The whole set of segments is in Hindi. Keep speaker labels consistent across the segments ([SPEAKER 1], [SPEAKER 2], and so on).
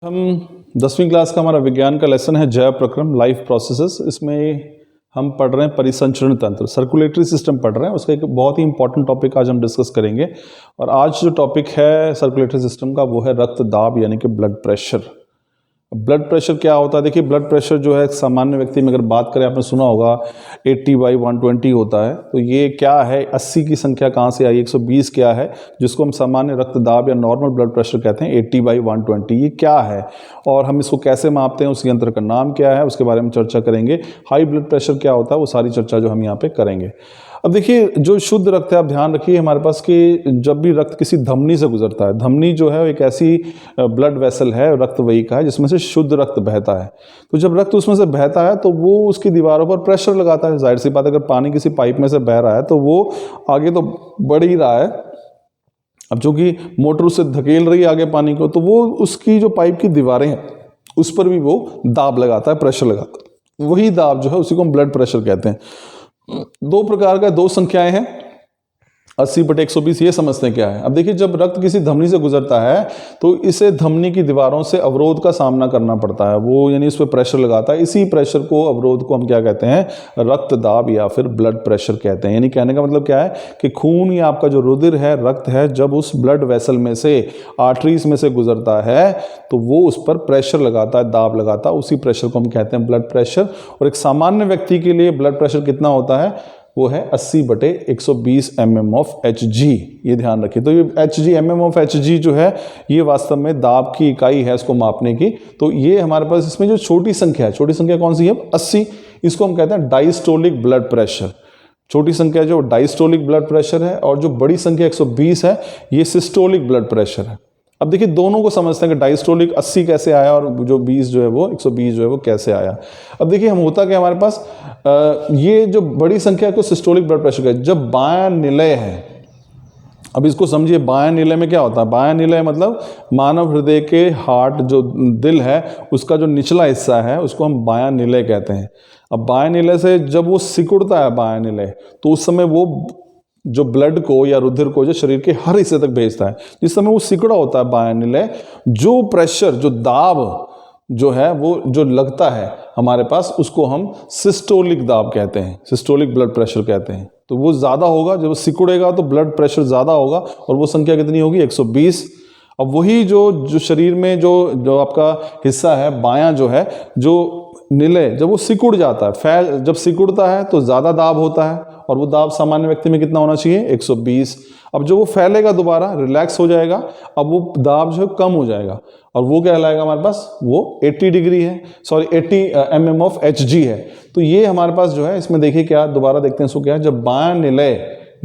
[SPEAKER 1] हम 10वीं क्लास का हमारा विज्ञान का लेसन है जैव प्रक्रम लाइफ प्रोसेसेस। इसमें हम पढ़ रहे हैं परिसंचरण तंत्र, सर्कुलेटरी सिस्टम पढ़ रहे हैं। उसका एक बहुत ही इंपॉर्टेंट टॉपिक आज हम डिस्कस करेंगे। और आज जो टॉपिक है सर्कुलेटरी सिस्टम का वो है रक्त दाब यानी कि ब्लड प्रेशर। ब्लड प्रेशर क्या होता है? देखिए, ब्लड प्रेशर जो है सामान्य व्यक्ति में अगर बात करें, आपने सुना होगा 80/120 होता है। तो ये क्या है? 80 की संख्या कहाँ से आई? 120 क्या है? जिसको हम सामान्य रक्तदाब या नॉर्मल ब्लड प्रेशर कहते हैं। 80/120 ये क्या है और हम इसको कैसे मापते हैं, उस यंत्र का नाम क्या है, उसके बारे में चर्चा करेंगे। हाई ब्लड प्रेशर क्या होता है, वो सारी चर्चा जो हम यहाँ पे करेंगे। अब देखिए, जो शुद्ध रक्त है, आप ध्यान रखिए हमारे पास कि जब भी रक्त किसी धमनी से गुजरता है, धमनी जो है एक ऐसी ब्लड वेसल है, रक्त वाहिका है, जिसमें से शुद्ध रक्त बहता है। तो जब रक्त उसमें से बहता है तो वो उसकी दीवारों पर प्रेशर लगाता है। जाहिर सी बात है, अगर पानी किसी पाइप में से बह रहा है तो वो आगे तो बढ़ ही रहा है। अब चूंकि मोटर उससे धकेल रही है आगे पानी को, तो वो उसकी जो पाइप की दीवारें हैं उस पर भी वो दाब लगाता है, प्रेशर लगाता है। वही दाब जो है उसी को हम ब्लड प्रेशर कहते हैं। दो प्रकार का, दो संख्याएं हैं, 80/120। ये समझते हैं क्या है। अब देखिए, जब रक्त किसी धमनी से गुजरता है तो इसे धमनी की दीवारों से अवरोध का सामना करना पड़ता है। वो यानी इस पर प्रेशर लगाता है। इसी प्रेशर को, अवरोध को हम क्या कहते हैं? रक्त दाब या फिर ब्लड प्रेशर कहते हैं। यानी कहने का मतलब क्या है कि खून या आपका जो रुधिर है, रक्त है, जब उस ब्लड वेसल में से, आर्टरीज में से गुजरता है तो वो उस पर प्रेशर लगाता है, दाब लगाता है। उसी प्रेशर को हम कहते हैं ब्लड प्रेशर। और एक सामान्य व्यक्ति के लिए ब्लड प्रेशर कितना होता है? वो है 80/120 mm of Hg। ये ध्यान रखिए। तो ये Hg, mm of Hg जो है, ये वास्तव में दाब की इकाई है इसको मापने की। तो ये हमारे पास इसमें जो छोटी संख्या है, छोटी संख्या कौन सी है? 80। इसको हम कहते हैं डायस्टोलिक ब्लड प्रेशर। छोटी संख्या जो डायस्टोलिक ब्लड प्रेशर है, और जो बड़ी संख्या 120 है, ये सिस्टोलिक ब्लड प्रेशर है। अब देखिए, दोनों को समझते हैं कि डायस्टोलिक 80 कैसे आया और जो 20 जो है वो 120 जो है वो कैसे आया। अब देखिए, हम होता क्या हमारे पास, ये जो बड़ी संख्या को सिस्टोलिक ब्लड प्रेशर का, जब बायां निलय है। अब इसको समझिए, बायां निलय में क्या होता है? बायां निलय मतलब मानव हृदय के हार्ट, जो दिल है, उसका जो निचला हिस्सा है उसको हम बायां निलय कहते हैं। अब बायां निलय से जब वो सिकुड़ता है बायां निलय, तो उस समय वो जो ब्लड को या रुधिर को जो शरीर के हर हिस्से तक भेजता है। जिस समय वो सिकुड़ा होता है बायां निलय, जो प्रेशर, जो दाब जो है वो जो लगता है हमारे पास, उसको हम सिस्टोलिक दाब कहते हैं, सिस्टोलिक ब्लड प्रेशर कहते हैं। तो वो ज़्यादा होगा, जब सिकुड़ेगा तो ब्लड प्रेशर ज़्यादा होगा, और वो संख्या कितनी होगी? 120। अब वही जो शरीर में जो आपका हिस्सा है बायां, जो है जो निलय, जब वो सिकुड़ जाता है, जब सिकुड़ता है तो ज़्यादा दाब होता है। और वो दाब सामान्य व्यक्ति में कितना होना चाहिए? 120। अब जो वो फैलेगा, दोबारा रिलैक्स हो जाएगा, अब वो दाब जो है कम हो जाएगा, और वो क्या कहलाएगा हमारे पास? वो 80 डिग्री है, सॉरी 80 mm of Hg है। तो ये हमारे पास जो है, इसमें देखिए क्या, दोबारा देखते हैं इसको क्या है। जब बायां निलय,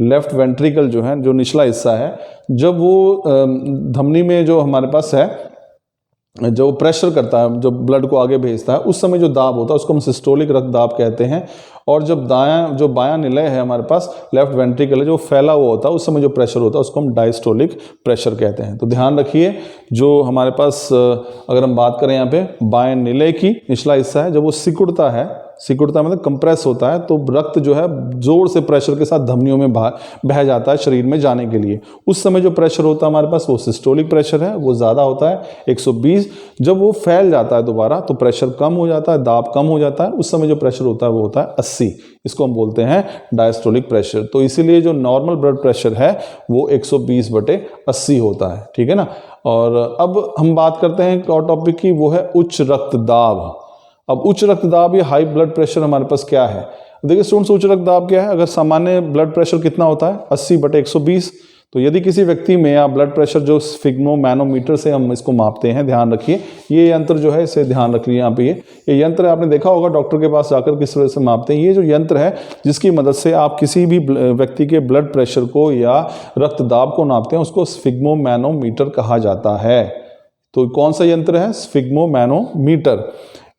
[SPEAKER 1] लेफ्ट वेंट्रिकल जो है, जो निचला हिस्सा है, जब वो धमनी में जो हमारे पास है, जो प्रेशर करता है, जो ब्लड को आगे भेजता है, उस समय जो दाब होता है उसको हम सिस्टोलिक रक्त दाब कहते हैं। और जब जो बायां निलय है हमारे पास, लेफ्ट वेंट्रिकल है, जो फैला हुआ होता है, उस समय जो प्रेशर होता है उसको हम डायस्टोलिक प्रेशर कहते हैं। तो ध्यान रखिए, जो हमारे पास अगर हम बात करें यहाँ पे बाएं निलय की, निचला हिस्सा है, जब वो सिकुड़ता है, सिकुड़ता मतलब कंप्रेस होता है, तो रक्त जो है जोर से प्रेशर के साथ धमनियों में बह जाता है शरीर में जाने के लिए। उस समय जो प्रेशर होता है हमारे पास, वो सिस्टोलिक प्रेशर है, वो ज़्यादा होता है 120। जब वो फैल जाता है दोबारा तो प्रेशर कम हो जाता है, दाब कम हो जाता है। उस समय जो प्रेशर होता है वो होता है 80। इसको हम बोलते हैं डायस्टोलिक प्रेशर। तो इसीलिए जो नॉर्मल ब्लड प्रेशर है वो 120/80 होता है, ठीक है ना। और अब हम बात करते हैं एक और टॉपिक की, वो है उच्च रक्तदाब। अब उच्च रक्तदाब या हाई ब्लड प्रेशर हमारे पास क्या है? देखिए स्टूडेंट्स, उच्च रक्तदाब क्या है? अगर सामान्य ब्लड प्रेशर कितना होता है? 80/120। तो यदि किसी व्यक्ति में या ब्लड प्रेशर जो स्फिग्मोमैनोमीटर से हम इसको मापते हैं, ध्यान रखिए, ये यंत्र जो है, इसे ध्यान रखिए यहाँ पे, ये यंत्र आपने देखा होगा डॉक्टर के पास जाकर किस तरह से मापते हैं। ये जो यंत्र है, जिसकी मदद से आप किसी भी व्यक्ति के ब्लड प्रेशर को या रक्तदाब को नापते हैं, उसको स्फिग्मोमैनोमीटर कहा जाता है। तो कौन सा यंत्र है? स्फिग्मोमैनोमीटर।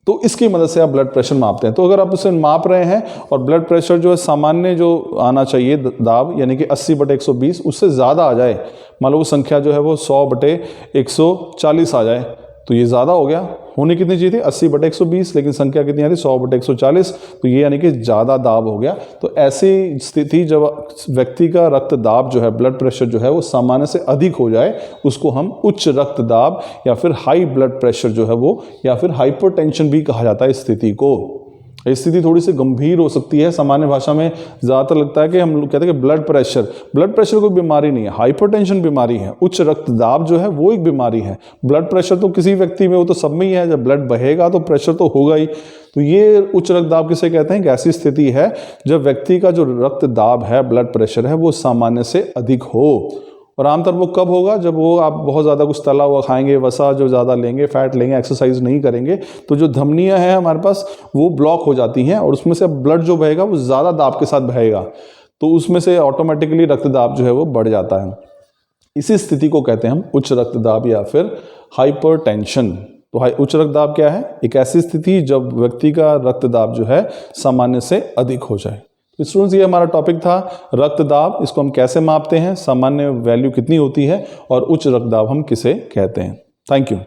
[SPEAKER 1] तो इसकी मदद से आप ब्लड प्रेशर मापते हैं। तो अगर आप उसे माप रहे हैं और ब्लड प्रेशर जो है सामान्य जो आना चाहिए दाब, यानी कि 80/120, उससे ज़्यादा आ जाए, मान लो वो संख्या जो है वो 100/140 आ जाए, तो ये ज़्यादा हो गया, होनी कितनी चाहिए थी 80/120, लेकिन संख्या कितनी आ रही 100/140, तो ये यानी कि ज़्यादा दाब हो गया। तो ऐसी स्थिति जब व्यक्ति का रक्तदाब जो है, ब्लड प्रेशर जो है वो सामान्य से अधिक हो जाए, उसको हम उच्च रक्तदाब या फिर हाई ब्लड प्रेशर जो है वो, या फिर हाइपरटेंशन भी कहा जाता है इस स्थिति को। स्थिति थोड़ी सी गंभीर हो सकती है, सामान्य भाषा में ज़्यादातर लगता है कि हम लोग कहते हैं कि ब्लड प्रेशर कोई बीमारी नहीं है, हाइपरटेंशन बीमारी है, उच्च रक्तदाब जो है वो एक बीमारी है। ब्लड प्रेशर तो किसी व्यक्ति में, वो तो सब में ही है, जब ब्लड बहेगा तो प्रेशर तो होगा ही। तो ये उच्च रक्तदाब किसे कहते हैं कि ऐसी स्थिति है जब व्यक्ति का जो रक्तदाब है, ब्लड प्रेशर है, वो सामान्य से अधिक हो। और आमतौर वो कब होगा, जब वो आप बहुत ज़्यादा कुछ तला हुआ खाएंगे, वसा जो ज़्यादा लेंगे, फैट लेंगे, एक्सरसाइज नहीं करेंगे, तो जो धमनियाँ हैं हमारे पास वो ब्लॉक हो जाती हैं और उसमें से ब्लड जो बहेगा वो ज़्यादा दाब के साथ बहेगा, तो उसमें से ऑटोमेटिकली रक्तदाब जो है वो बढ़ जाता है। इसी स्थिति को कहते हैं हम उच्च रक्तदाब या फिर हाइपरटेंशन। तो उच्च रक्तदाब क्या है? एक ऐसी स्थिति जब व्यक्ति का रक्तदाब जो है सामान्य से अधिक हो जाए। स्टूडेंट्स, ये हमारा टॉपिक था रक्तदाब। इसको हम कैसे मापते हैं, सामान्य वैल्यू कितनी होती है, और उच्च रक्तदाब हम किसे कहते हैं। Thank you.